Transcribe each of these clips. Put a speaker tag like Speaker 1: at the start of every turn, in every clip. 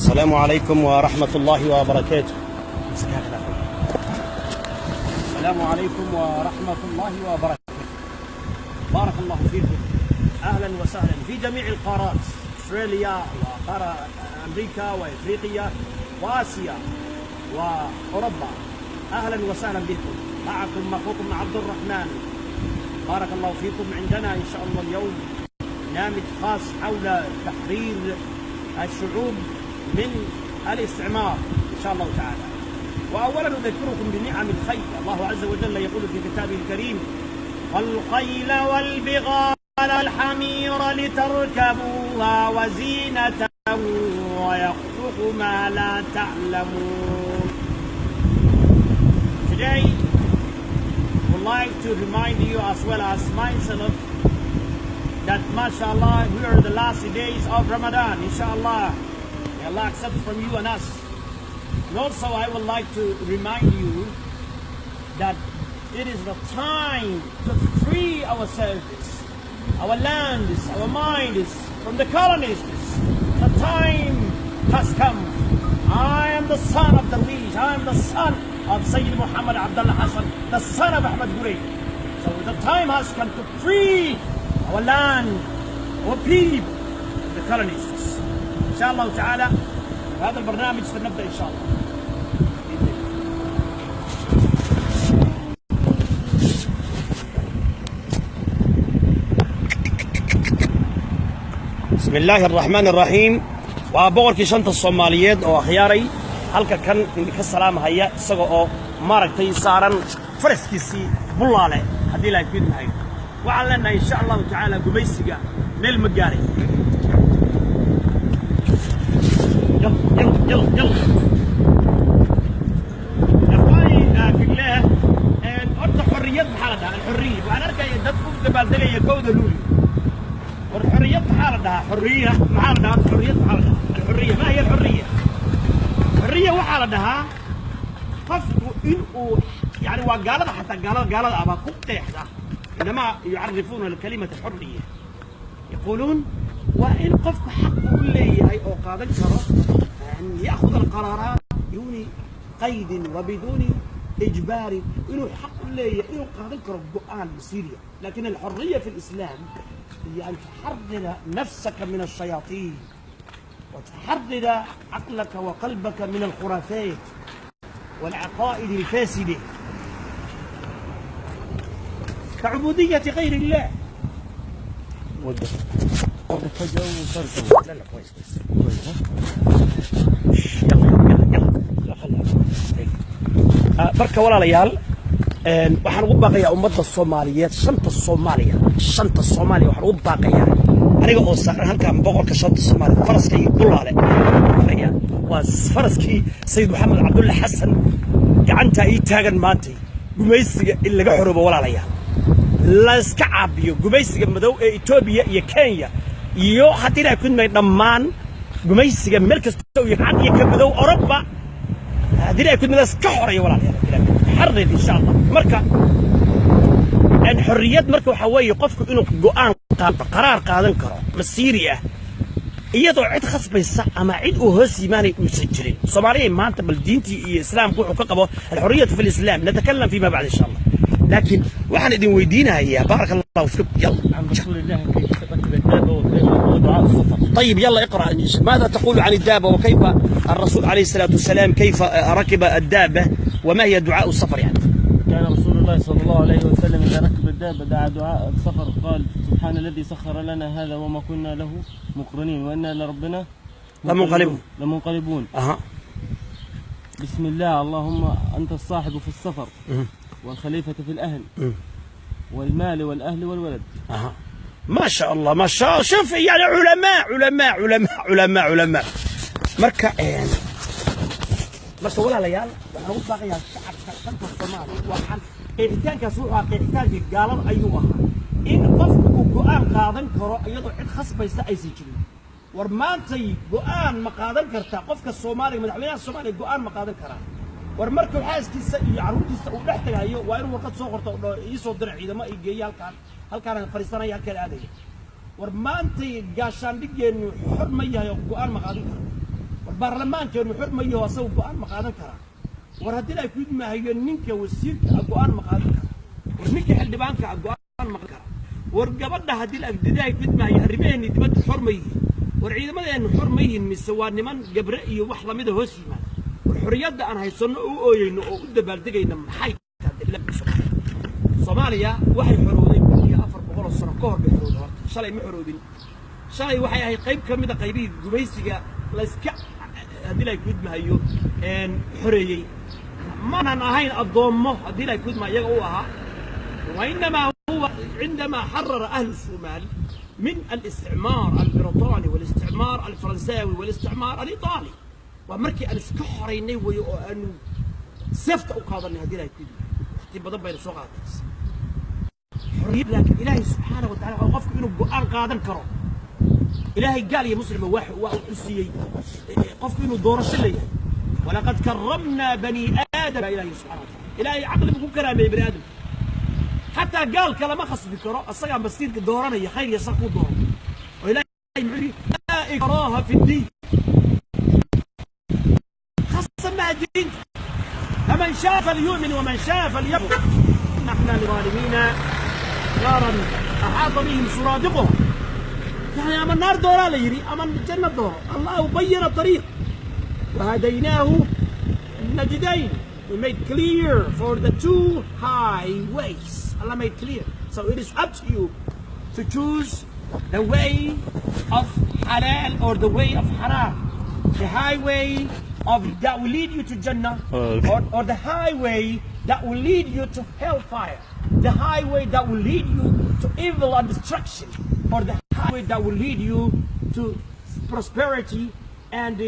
Speaker 1: السلام عليكم ورحمة الله وبركاته. السلام عليكم ورحمة الله وبركاته. بارك الله فيكم. أهلا وسهلا في جميع القارات، أستراليا وقارة أمريكا وإفريقيا وآسيا وأوروبا. أهلا وسهلا بكم. معكم أخوكم عبد الرحمن. بارك الله فيكم. عندنا إن شاء الله اليوم برنامج خاص حول تحرير الشعوب من الاستعمار إن شاء الله تعالى. وأولا أذكركم بنعم الخيل. الله عز وجل يقول في كتابه الكريم: والخيل والبغال والحمير لتركبوها وزينة ويخلق ما لا تعلمون. Today I would like to remind you as well as myself that mashallah we are the last days of Ramadan, inshallah. May Allah accept from you and us. And also I would like to remind you that it is the time to free ourselves, our lands, our minds from the colonists. The time has come. I am the son of Darwish. I am the son of Sayyid Muhammad Abdullah Hassan, the son of Ahmad Gurey. So the time has come to free our land, our people from the colonists. إن شاء الله تعالى هذا البرنامج سنبدأ إن شاء الله. بسم الله الرحمن الرحيم. وبقولك شنطة الصوماليات أو خياري halka kan ka salaamaya isagoo oo maaragtay saaran faraskiisii bullaale hadii la fiid mahay waxaan leenahay insha Allah taala gumaysiga meel ma gaaray يلا بالله أرض حرية بحالها الحرية وأنا أرجع يدكم دبالدلية كودة لولي والحرية بحالها حرية بحالها الحرية بحالها الحرية ما هي الحرية؟ الحرية وحالة دها قفوا إنه يعني وقالها حتى قالها أبا كتيحة عندما يعرفون الكلمة الحرية يقولون وإن قفوا حقه اللي هي أو قادة يعني يأخذ القرارات بدون قيد وبدون إجبار إنه حق اللي إنه قادة القرآن بسوريا. لكن الحرية في الإسلام هي أن تحرر نفسك من الشياطين وتحرر عقلك وقلبك من الخرافات والعقائد الفاسدة كعبودية غير الله. لا كويس يلا خليها بركة ولا ليال. waxaan ugu baaqayaa ummadda Soomaaliyeed shanta Soomaaliya waxaan ugu baaqayaa aniga oo saaran halkan boqorka shanta Soomaaliya faraskii bullaale waa faraskii Sayyid Muhammad Abdullah Hassan gacanta ay taagan maantay gumaysiga in laga xoroobo walaalayaal la iska caabiyo gumaysiga madow ee Itoobiya iyo Kenya iyo haddii ay ku mid dhammaan gumaysiga meel kasta oo yahay iyo ka madow Europa haddii ay ku mid iska xoreeyo walaalayaal حرر إن شاء الله. مركا الحريات مركا وحوي قفك إنه جوان قرار قادم كرا مسيرية يدو عد خص بيسا أما عد وهسي ماني مسجلين صوماليين ما أنت بالدينتي إسلام كل حقوق الحرية في الإسلام نتكلم فيما بعد إن شاء الله. لكن وحنا دين ويدينها هي بارك الله فيك. يلا عن رسول الله كيف تركب الدابة وكيف دعاء السفر. طيب يلا اقرأ ماذا تقول عن الدابة وكيف الرسول عليه الصلاة والسلام كيف ركب الدابة وما هي دعاء السفر يعني؟
Speaker 2: كان رسول الله صلى الله عليه وسلم إذا ركب الدابة دعا دعاء السفر قال: سبحان الذي سخر لنا هذا وما كنا له مقرنين وإنا لربنا لمنقلبون. بسم الله اللهم أنت الصاحب في السفر والخليفة في الأهل والمال والأهل والولد.
Speaker 1: ما شاء الله ما شاء الله. شوف يعني علماء مركا يعني بس ولا ليال waxaan u baaqayaa shacabka shanta Soomaaliyeed waxaan qeexitaankaas wuxuu qeexitaankii gaalan ayuu ahaa in qofku uu go'aan qaadan karo iyadoo cid khasbaysa aysan jirin. war maantay go'aan ma qaadan kartaa qofka Soomaaliga madaxweynaha Soomaaliya go'aan ma qaadan karaa. war markuu xaaskiisa iyo carruurtiisa uu dhex tagayo waa inuu warqad soo qorto oo ii soo diray ciidamo ay geeyay halkaan fariisanaya halkaan aadaya. war maantay gaashaandhigeenu xor ma yahay oo go'aan ma qaadan karo. برلمان كانوا حرمة يوصلوا قان مقادن كرا وردي لا يكون ما هي نينك وسيرك قان مقادن كرا ورنيك حلبانك قان مقادن كرا ورقبضها هدي الأجداد يكون ما هي الربين يتبد حرمة والعيد ما إنه حرمة من سواد نمان جبرئي وحلا مده هسيمة والحريات ده أنا هيصنع أو إنه قد بلدقي إنه حي صوماليا waxay xoroodeen iyo 400 sano ka hor bay xoroodeen shalay ma xoroodin shalay waxay ahay qayb kamid ah qaybihii gumaysiga la iska hadii la gud maayo xoreeyay maanan ahayn adoomo hadii la gud maayo iyaga uu ahaa وإنما هو عندما حرر أهل الصومال من الاستعمار البريطاني والاستعمار الفرنساوي والاستعمار الإيطالي ومركي أن سكحريني وأن سفت أقاضني هذه لا يكون تبى بين السوق لكن إلهي سبحانه وتعالى وقفك إنه بقال قادم كرم إلهي قال يا مسلم واحد حسي قفك إنه دور الشلي ولقد كرمنا بني آدم إلهي سبحانه وتعالى إلهي عقل بكون كرامة يا بني آدم حتى قال كلام خص بكرة الصيام بسيط دورنا يا خير يسقوا دور وإلهي معي لا إكراه في الدين خاصة مع الدين فمن شاء فليؤمن ومن شاء فليكفر نحن للظالمين نارا احاط بهم سرادقهم يعني اما النار دورا ليري اما الجنه دورا الله بين الطريق وهديناه النجدين we made clear for the two highways Allah made clear so it is up to you to choose the way of halal or the way of haram the highway of that will lead you to Jannah or the highway that will lead you to hellfire, the highway that will lead you to evil and destruction, or the highway that will lead you to prosperity and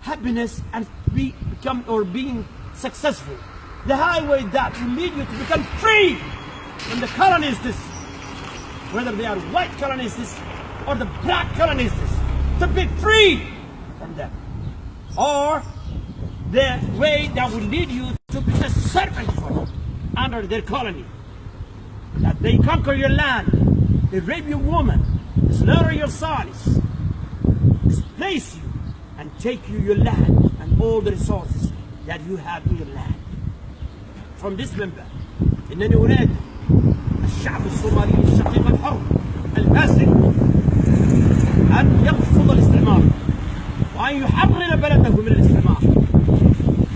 Speaker 1: happiness and being successful, the highway that will lead you to become free from the colonists, whether they are white colonists or the black colonists, to be free from them, or the way that will lead you to be a servant for them under their colony. That they conquer your land, they rape your woman, they slaughter your sons, displace you, and take you your land and all the resources that you have in your land. From this member, إنني أنادي الشعب الصومالي الشقيق الحر الباسل أن يرفض الاستعمار وأن يحرر بلده من الاستعمار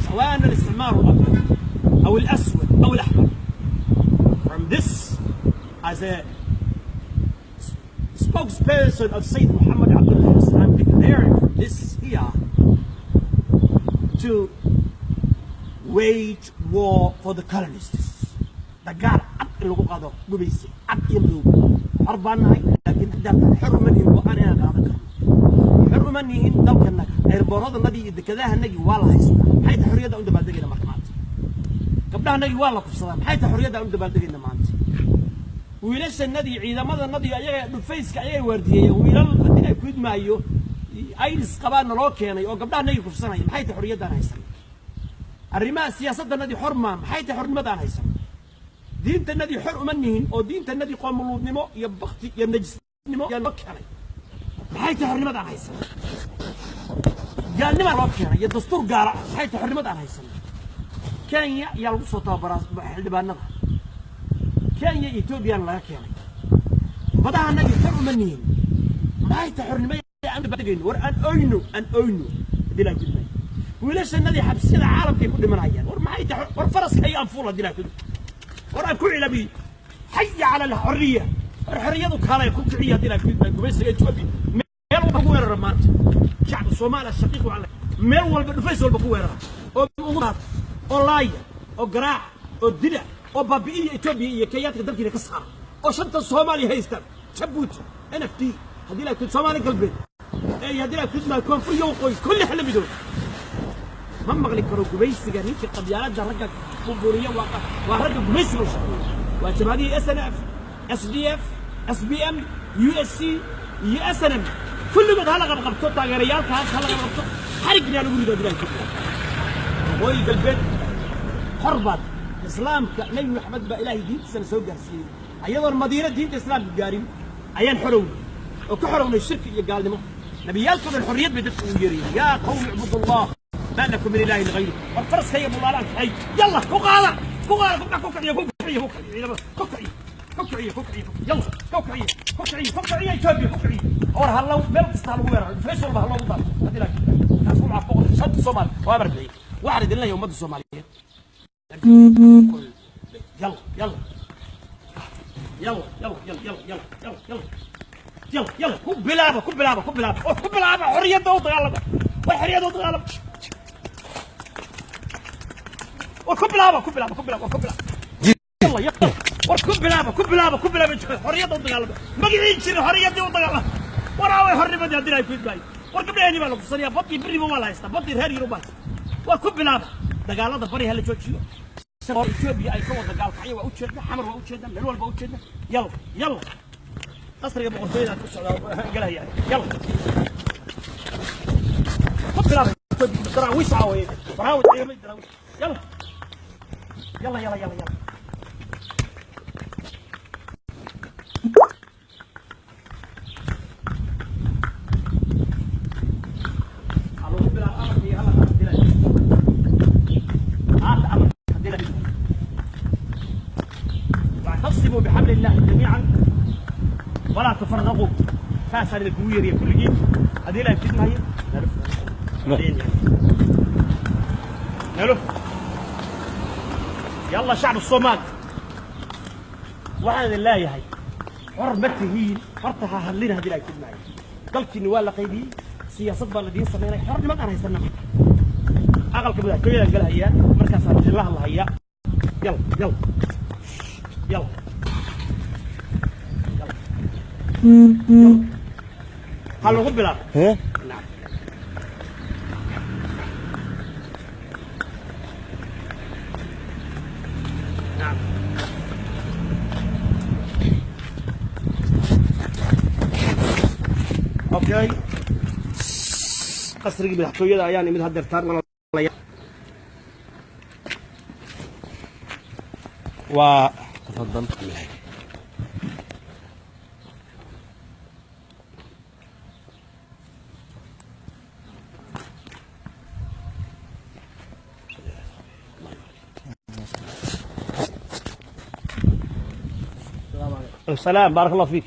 Speaker 1: سواء الاستعمار الأبيض أو الأسود أو الأحمر. From this, as a spokesperson of Sayyid Muhammad Abdullah, I'm declaring this here to wage war for the colonists. دقار عد اللي قاعده قبيسي عد يملو حرباناي لكن دم حرمني وأنا قاعد حرم مني هن دلكنا إيربورات النادي إذا كذا هنجي والله يسمع حيث حرية عند بلدنا مركمات قبلها هنجي والله في الصلاة حيث حرية عند بلدنا مانت ويلش النادي إذا ماذا النادي أيه بالفيس كأيه ورديه ويلا الدنيا كود ما يو أيرس قبلنا روكينا أو قبلها هنجي في الصلاة حيث حرية أنا يسمع الرماء سياسة النادي حرمة حيث حرمة أنا يسمع دين النادي حرم مني أو دين النادي قام مولود نمو يبختي ينجس نمو ينبكري حيث حرمت عن هيثم قال لما روكينا يدستور قارع حيث حرمت عن هيثم كان يلبسوا طابراس حلبان كان إثيوبيا لا كان بدأ النبي حرم منين حيث حرمت عن بدقين ورأن أينو ديلا كده وليش النبي حبس العالم كيكون من عيان ورما حيث ورفرس هي أنفولا ديلا كده ورأن كل نبي حي على الحرية الحرية كان يكون كعية ديلا كده بس إثيوبيا ميل والبقوة الرمات شعب الصومال الشقيق وعلى ميل والبفيس والبقوة أو أمورات أو لاي أو قراع أو دلع أو بابية إثيوبيا كيات قدر كده كسر أو شنطة الصومالي هيستر شبوت NFT هذي لك الصومالي قلبي إيه هذي لك ما يكون في يوم كل حلم بدون ما مغلي كرو قبيس جاني في قبيلات درجة قبورية ورجع قبيس مش وتبادي SNF SDF SBM USC SNM كل ما هلا قبضتو تاجريال كان هلا قبضتو حرقنا نقول ده كده وي قلبين حربات الاسلام كنبي محمد بإلهي دين سنه سو غارسين ايضا المدينه دين الاسلام قارين ايان حرون وكحرون الشرك يا قالنمو نبيالكم الحرية بدكم يري يا قوم اعبدوا الله ما لكم من إله غيره والفرس هي مضالات هي يلا كوكالا كوكالا كوكالا كوكالا كوكالا كوكالا يلا كوكالا كوكالا كوكالا يتوبي كوكالا اور هلا ميل تستاهل وير فيش والله هلا وضل هذه لك تاسو مع فوق شد الصومال وامر بي واحد لنا يوم الصوماليه يلا يلا يلا يلا يلا يلا يلا يلا يلا يلا يلا كب بلعبه كب بلعبه كب بلعبه كب بلعبه حريه ضغط غلب والحريه ضغط غلب وكب بلعبه كب بلعبه كب بلعبه كب بلعبه يلا يلا وكب بلعبه كب بلعبه كب بلعبه حريه ضغط غلب ما قاعدين شنو حريه ضغط غلب وراوي حريه بدي ادري في باي وركب لي بالو صريا بطي بري ما هيستا بطي هاري روبات وكب بلعبه دغالada bari hal joojiyo sabab Ethiopia ay ka wada gaalkacay waa u jeedna xamar waa u jeedna meel walba u jeedna yalla yalla qasriga boqortooyada ku socda galaya yalla خبلا دراويش عاوي براوي دراويش يلا يلا يلا يلا يلا واعتصموا بحبل الله جميعا ولا تفرقوا ساسا للكوير يا كل جيل هذه لا يكتب معي نلف يلا شعب الصومال وعن الله هي حرمته فرتها هلين هذه لا يكتب معي قلت النوال لقيدي سياسة الذين سمينا حرم ما كان يستنى أقل كبيرة كبيرة قالها هي مركز الله الله هي يلا يلا يلا يلا هلو خب بلا نعم نعم اوكي قصري مدحتويدا يعني mid hadeer taar waa tafadal السلام بارك الله فيك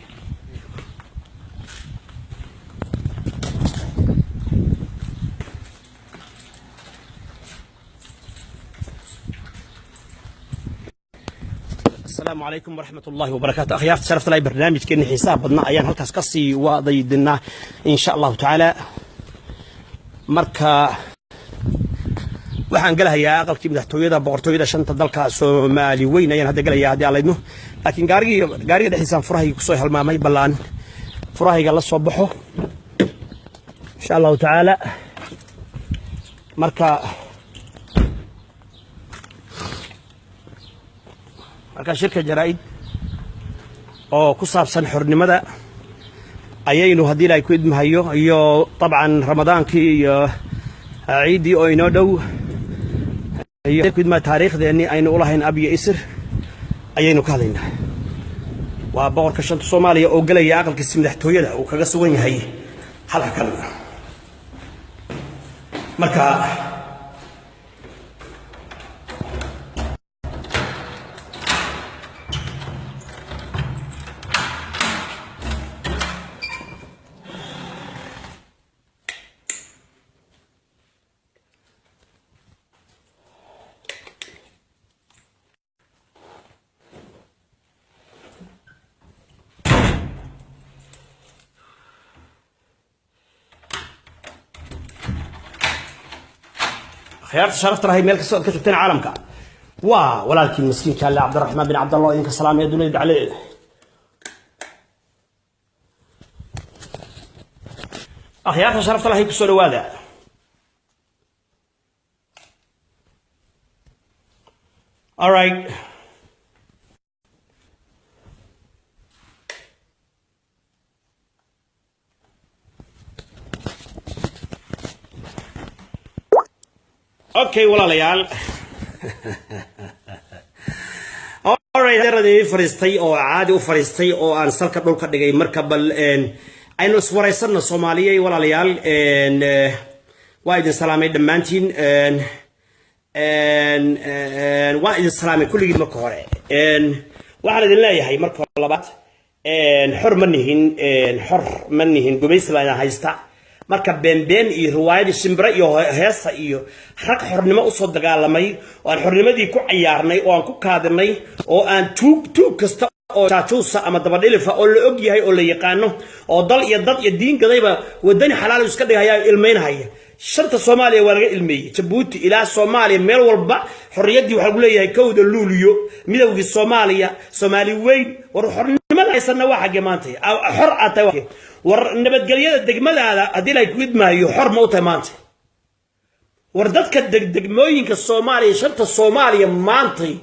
Speaker 1: السلام عليكم ورحمة الله وبركاته أخيار تشرفت لي برنامج كأني حساب بدنا أيام هل كاسكسي وضيدنا إن شاء الله تعالى مركا waxaan galayaa aqalkii madaxtooyada boqortooyada shanta dalka Soomaali weyn ayaan hadda galayaa hadii alayno laakiin gaariga dhaxaysan furahay ku soo halmaamay balaan furahayga la soo baxo insha Allah taala marka shirka jaraa'id oo ku saabsan xornimada ayaynu hadii ay ku idmahayo iyo طبعا ramadaankii iyo ciidii oo inoo dhow كدما تاريخ ذي أين أولهين أبي إسر أين كهذينا وبقول كشنت الصومالية أو قلي يعقل كسم لحتوية أو كجسوين هاي حلا كلنا مركا خيارات شرفت راهي ملك السعود كشفتين عالمك ولكن مسكين كان عبد الرحمن بن عبد الله إنك السلام يدل عليه خيارات شرفت راهي كسر وادا all right اوكي والله ليال alright هذه فريستي او عادي وفريستي او ان سلك دولك دغاي marka bal
Speaker 3: aynu iswaraysanno Soomaaliyeey walaalayaal waa idin salaamay dhamaantiin waa idin salaamay kulligiin marka hore waxaan idin leeyahay marka labaad xor ma nihin gumaysi baa haysta marka been iyo riwaayad shimbira iyo heesa iyo rag xornimo u soo dagaalamay oo aan xornimadii ku ciyaarnay oo aan ku kaadinay oo aan tuug kasta oo jaajuusa ama dabadhilifa oo la og yahay oo la yaqaano oo dal iyo dad iyo diin gadayba wadani xalaal iska dhigaya ilmeynaya shanta Soomaaliya waa laga ilmeeyay Djibouti ilaa Soomaaliya meel walba xorriyadii waxa lagu leeyahay kowda luuliyo midowgii Soomaaliya Soomaali weyn war xornimada aysanna waxa gamaantay xor aatay war nabadgelyada degmadaada hadii ay ku idmaayo xor ma u tahay maanta war dadka degmooyinka Soomaaliya shanta Soomaaliya maantay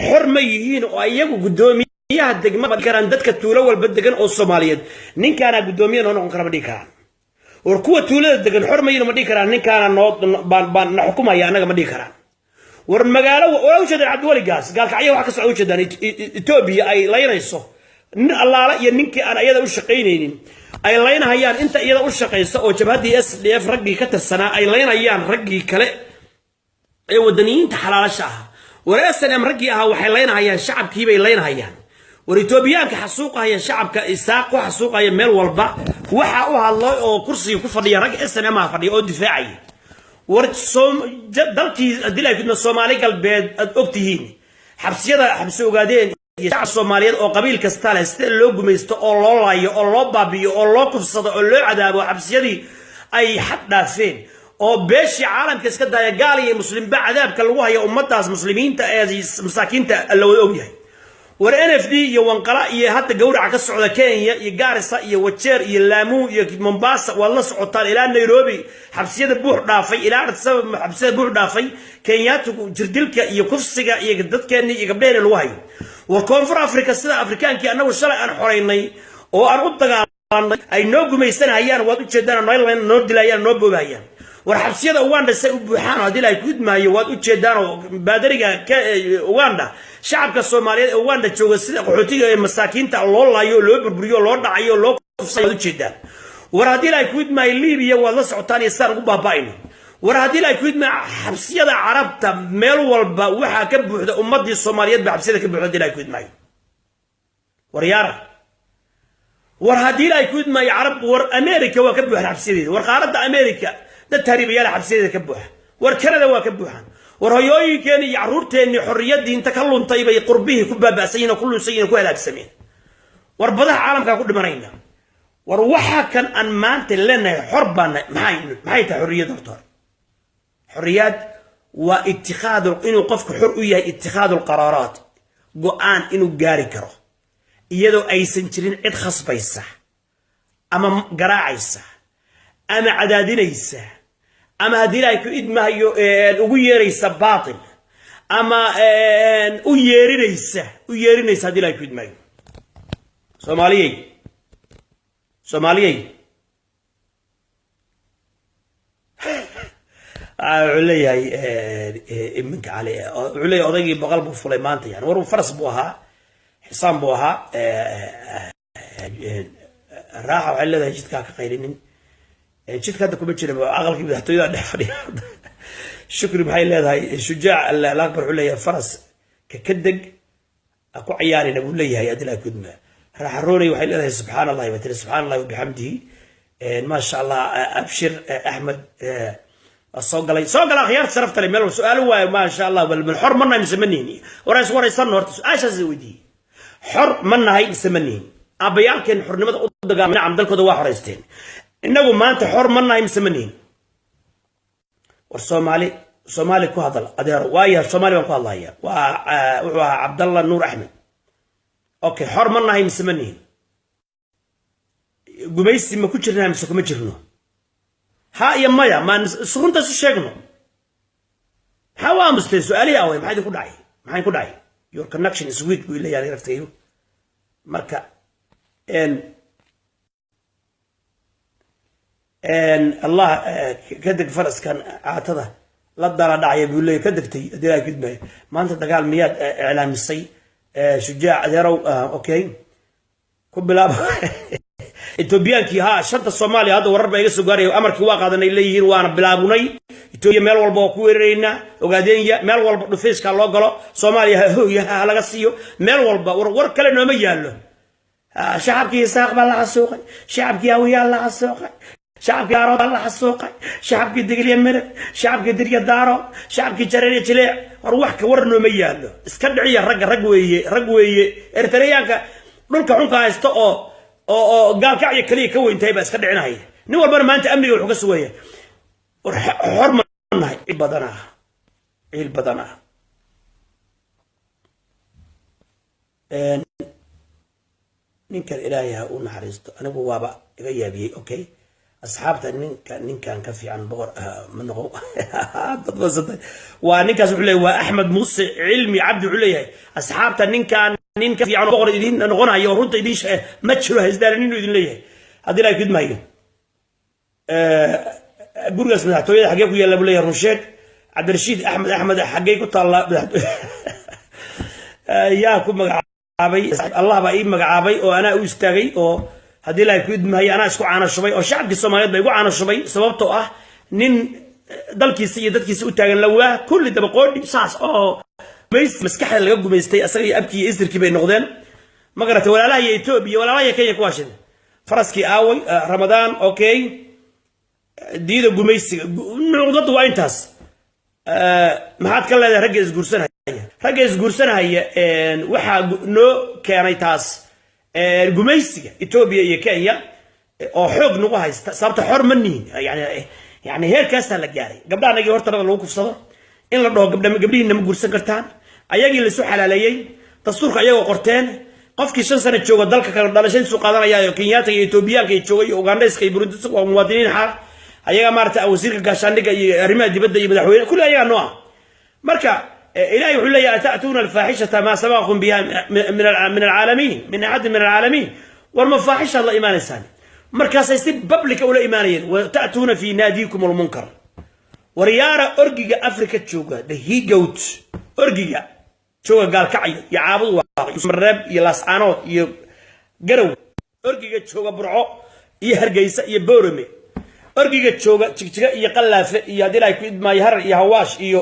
Speaker 3: xor ma yihiin oo ayagu gudoomiyaha degmada garan dadka tuulo walba degan oo Soomaaliyeed ninkaana gudoomiyaha noqon kara dhigay war kuwa tuulada degan xor ma yihiin ma dhigi karaan ninkaana baan xukumayaa anaga ma dhigi karaan war magaalo oo u jeedan Cabdi Wali Gaas gaalkacyo waxa ka soo jeedan Itoobiya ay laynayso nin allaala iyo ninkii aan ayada u shaqeynaynin ay laynayaan inta iyada u shaqeyso oo jabhadii SDF raggii ka tirsanaa ay laynayaan raggii kale ee wadaniyiinta xalaalasha ah war SNM raggii ah waxay laynayaan shacabkii bay laynayaan war Itoobiyaanka xasuuqaya shacabka isaaq ku xasuuqaya meel walba waxa u hadlay oo kursiga ku fadhiya rag SNM ah fadhiya oo difaacay war dalkii dilay fidna Soomaali galbeed ad ogtihiin xabsi ogaadeen iyo shacab Soomaaliyeed oo qabiil kasta leh sida loo gumaysto oo loo laayo oo loo baabiyo oo loo kufsado oo loo cadaabo xabsiyadii ay xad dhaafeen oo beeshii caalamka iska daaya gaal iyo muslimba cadaabka lagu hayo ummadaas muslimiinta ee masaakiinta la wada og yahay war NFD iyo wanqala iyo hadda gowraca ka socda Kenya iyo Garissa iyo Wajeer iyo Lamu iyo Mombasa wala socotaan ilaa Nairobi xabsiyada buux dhaafay ilaa sabab xabsiyada buux dhaafay Kenyaatu jirdilka iyo kufsiga iyo dadkeena iyo gabdheena lagu hayo war Koonfur Afrika sida Afrikaankii anagu shalay aan xoreynay oo aan u dagaalanay ay noo gumaysanayaan waad u jeedaan noo dilayaan noo boobayaan war xabsiyada Uganda say u buuxaan hadii ay ku idmaayo waad u jeedaan baadariga Uganda shacabka Soomaaliyeed ee Uganda jooga sida qaxootiga ee masaakiinta loo laayo loo burburiyo loo dhacayo loo kufsayo u jeedaan war hadii ay ku idmaayo Liibiya wad la socotaan isaan ugu baabaayno war hadii ay ku idmaayo xabsiyada Carabta meel walba waxa ka buuxda ummadii Soomaaliyeed ba xabsiyada ka buuxda hadii ay ku idmaayo war yaara war hadii ay ku idmaayo Carab war America waa ka buuxda xabsiyadeeda war qaaradda America dad taariikhyaal xabsiyadeeda ka buuxa war Canada waa ka buuxan war hooyooyinkeena iyo caruurteena xorriyadii inta ka luntay bay qurbihii ku baaba'sayeen ku lunsayeen ku halaagsameen war badaha caalamka ku dhimanayna war waxa kan aan maanta leenahay xor baan maxay tahay xorriyad horta xorriyad waa ittikhadu inuu qofku xor u yahay ittikhadu qaraaraat go'aan inuu gaari karo iyadoo aysan jirin cid khasbaysa ama garaacaysa ama cadaadinaysa ama hadii ay ku idmaayo ugu yeeraysa baatil ama u yeerinaysa hadii ay ku idmaayo Soomaaliyey علي إمك علي علي أضيق بقلبه فليمان يعني ورو فرس بوها حصان بوها راحوا على ذا جد كاك قيرين جد كذا كوبتشي أغلق بحطوا يدا دفري شكري بحي هاي شجاع الأكبر علي فرس ككدق أكو عياري نقول لي هاي أدلها كدمة راح روني وحي لها سبحان الله وتر سبحان الله وبحمده ما شاء الله أبشر أحمد صوغلا خيار صرفت لي مال سؤال هو ما شاء الله بل حر منا مسمنيني ورئيس ورئيسنا هورت ايش ازويدي حر منا هي مسمنين ابيان كان حرنمada u dagaalamay amdalkooda waa xoreysteen inagu maanta xor mana مسمنين war Soomaali ku hadal adeer waaya Soomaali waan ku hadlayaa waa Abdallah Nuur Ahmed okay xor mana hay مسمنين gumaysi ma ku jirnaa mise kuma jirno ها يا مايا ما سخنت سشيغنو حوا مستي سؤالي اوي ما حد يكون داعي your connection is weak بيقول لي يعني عرفتيو marka ان الله كدق فرس كان عاطده لا دار داعي بيقول لي كدقتي اديها كدمه ما انت دغال مياد اعلاميسي شجاع اديرو اوكي كبلاب Etoobiyaanki ha shanta Soomaaliya hadda warar bayga soo gaaray amarkii waa qaadanay leeyihiin waana bilaabunay Ethiopia meel walba oo ku weerareyna ogaadeenya meel walba dhufeeska loo galo Soomaaliya hooyaha laga siiyo meel walba war kale nooma yaalo shacabkii saaq baa la xasuuqay shacabkii awiyaa la xasuuqay shacabkii arood la xasuuqay shacabkii digriya meel shacabkii diriya daaro shacabkii jareeriya jilay wax ka war nooma yaalo iska dhiciya rag weeye Eritreyaanka dhulka xunka haysto oo gaalkacyo kaliya ka weyntahay ba iska dhicinaya nin walba maanta amniga wuxuu ka sugaya xormanahay il badana ninkan ilaahay u naxariisto anigu waaba iga yaabiyay okay asxaabta ninkan ka fiican boqor ma noqon dad wasatay waa ninkaas wuxuu leeyahay waa Axmed Muuse Cilmi Cabdi wuxuu leeyahay asxaabta ninkan ka fiican boqor idin noqonayo runta idin sheeg ma jiro haysdaan inuu idin leeyahay hadii la kidmaayo gurigaas madaxtooyada xagee ku yaala buu leeyahay Rusheed Cabdirashiid Axmed xagee ku taala yaa ku magacaabay Allah baa ii magacaabay oo ana u istaagay oo hadii la kidmaayo ana isku caanashubay oo shacabka Soomaaliyeed bay ugu caanashubay sababtoo ah nin dalkiisa iyo dadkiisa u taagan lawaa kulli dabaqoodhi saas oo maskaxda laga gumaystay asaga iyo abkii isirkii bay noqdeen magarata walaalaha Ethiopia walaalaha Kenya ku waashin faraskii aaway Ramadan okay diida gumaysiga noqdad waa intaas maxaad ka leedahay ragga isguursanaya waxa noo keenay taas gumaysiga Ethiopia iyo Kenya oo xoog nagu haysta sababta xor ma nihin yani heerkaas la gaaray gabdhaha horta lagu kufsado in la dhaho gabdhihiina ma guursan kartaan ayagii la soo xalaaleeyay dastuurka ayagoo qorteen qofkii 5 sano jooga dalka kala dhalashay soo qaadanaya Kenyaata iyo Ethiopia iyo jooga iyo Ugandayska iyo Burundi waa muwaadiniin xaq ayaga maarta wasiirka gaashaandhigga iyo arrimaha dibadda iyo madaxweynaha kulli ayaga nooca marka ilaahay wuxuu leeyahay ta'tuuna al-faahishata ma sabaqakum biha min al-alamin min ahad min al-alamin wal mafahisha la iimaanaysan markaas ay si public ula iimaanayeen wa ta'tuuna fi naadikum al-munkar wariyara orgiga Afrika jooga the he goat orgiga jooga gaalkacyo iyo caabud waaqi marreeb iyo laascaanood iyo garow orgiga jooga burco iyo hargeysa iyo boorame orgiga jooga jigjiga iyo qalaafe iyo hadii ay ku idmaayo har iyo hawaash iyo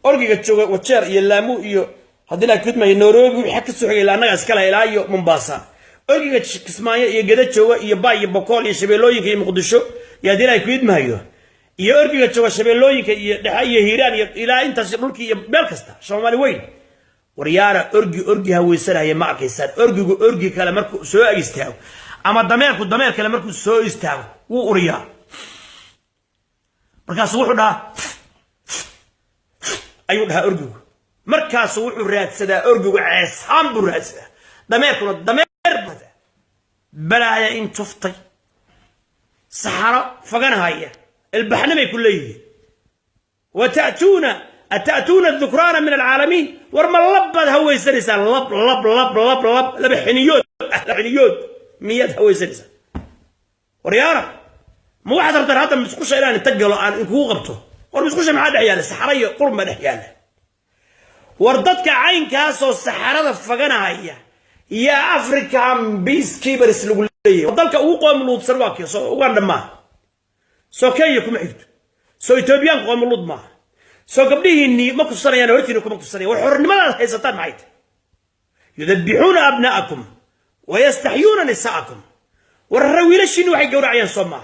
Speaker 3: orgiga jooga wajeer iyo laamu iyo hadii ay ku idmaayo Nairobi waxa ka soo xigay anaga iska ilaa iyo Mombasa orgiga Kismaayo iyo Geda jooga iyo Bay iyo Boqol iyo Shabeellooyinka iyo Muqdisho iyo hadii ay ku idmaayo iyo orgiga jooga Shabeellooyinka iyo Dhexe iyo Hiiraan iyo ilaa intaas dhulkii iyo meel kasta Soomaali weyn waryaara orgi haweysanaya ma arkaysan orgi kale markuu soo agistaago ama dameer kale markuu soo istaago wuu uriyaa markaas wuxuu dhahaa orgigu markaas wuxuu raadsadaa orgigu ceesaan buu raadsadaa dameerkuna dameer balaaya in tuftay saxaro faganahaya البحنمي كليه أتأتون الذكران من العالمين ورما لبد هو يسرسان لب لبحنيود مياد هو يسرسان وريارة مو واحد رتر هذا مسكوش إلى أن تجلوا أن يكون غبطه ورمسكوش مع دحيال السحرية قرب ما دحياله وردتك عين كاسو السحرة فجنا هي يا أفريكا بيس كيبرس لقوليه وضلك أوقع من الصرواكي وأنا ما سوكيكم عيد سو إثيوبيان قوم اللود ما سو قبليه إني ما كسرني أنا ورثينكم ما كسرني والحر ما هيزتان معيد يذبحون أبناءكم ويستحيون نساءكم والرويل شنو حيجور عيان صوما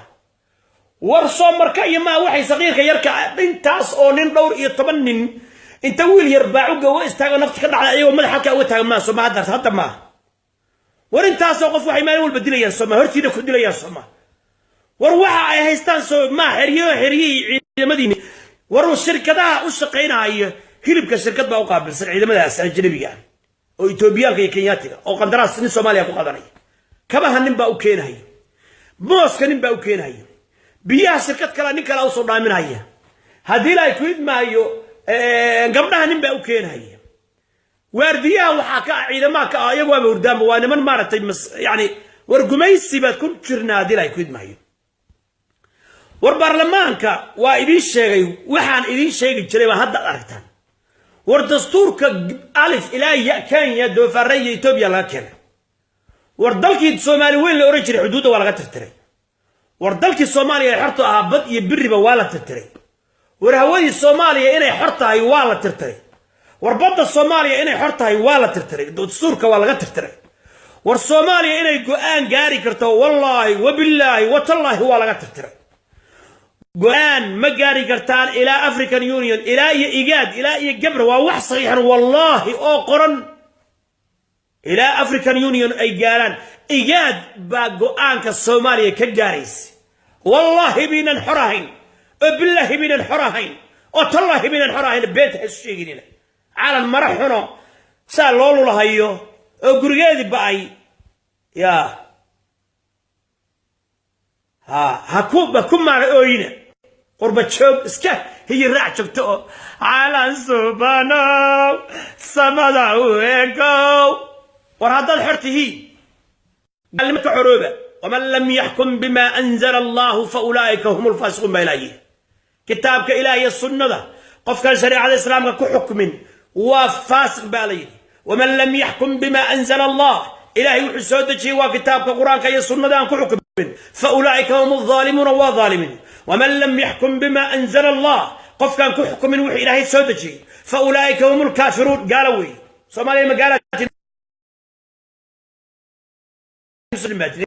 Speaker 3: ورصوم مركاي ما وحي صغير كيركع بنت أصون دور يتمنن أنت ويل يربعوا جوا استعجل نفتك على أيوة ما حكى وتها ما صوما هذا حتى ما ورنت أسوق وحي ما يقول بدي لي صوما هرتينك بدي لي صوما وروح هيستان سو ما حريه مدينة ورو الشركة ده وشقينا هي هرب كشركة بقى قابل سعيد مدى الجنوبية أو إثيوبيا كينياتي أو قندراس سن الصومالية قادري كما هنن بقى وكين هي موس كنن بقى وكين هي بيا شركة كلا نكلا أو صنع من هي هذه لا يكون ما يو قبلها هنن بقى وكين هي ورديا وحكا عيدا ما كا يبغى بوردام وأنا من مرة يعني ورجميسي بتكون شرنا هذه لا يكون ما يو والبرلمانك وإذا شيء وحن إذا شيء جريمة هذا أركتان والدستور كألف إلى ياء كان يدو فرية إثيوبيا لكن وردلكي الصومالي وين اللي أوريجري حدوده ولا ترتري وردلكي الصومالي يحرطوا هبط يبري بوالا ترتري ورهوي الصومالي إنه يحرطها يوالا ترتري وربط الصومالي إنه يحرطها يوالا ترتري السوركا ولا ترتري والصومالي إنه يقوان قاري كرتو والله وبالله وتالله ولا ترتري قوان ما قاري كرتان إلى أفريكان يونيون إلى إيجاد إلى إيجابر وواح صحيحا والله أو قرن إلى أفريكان يونيون أي قالان إيجاد باقوان كالصومالية كجاريس والله بين الحراهين بالله بين الحراهين وتالله بين الحراهين بيت هالشيء على المرح هنا سال لولو لهايو وقرقادي باي يا هكون مع أوينة قربة شوب اسكا هي راح شبتو على سبحانه سمدا ويكو وهذا الحرتي هي كلمة عروبة ومن لم يحكم بما أنزل الله فأولئك هم الفاسقون بإلهيه كتابك إلهي السنة ده قف كان شريعة الإسلام كحكم وفاسق بإلهيه ومن لم يحكم بما أنزل الله إلهي وحسود شيء وكتابك قرآن كي السنة ده كحكم فأولئك هم الظالمون وظالمين ومن لم يحكم بما أنزل الله قف كان كحكم وحي إلهي سود شيء فأولئك هم الكافرون قالوا صومالي ما قالت مسلمات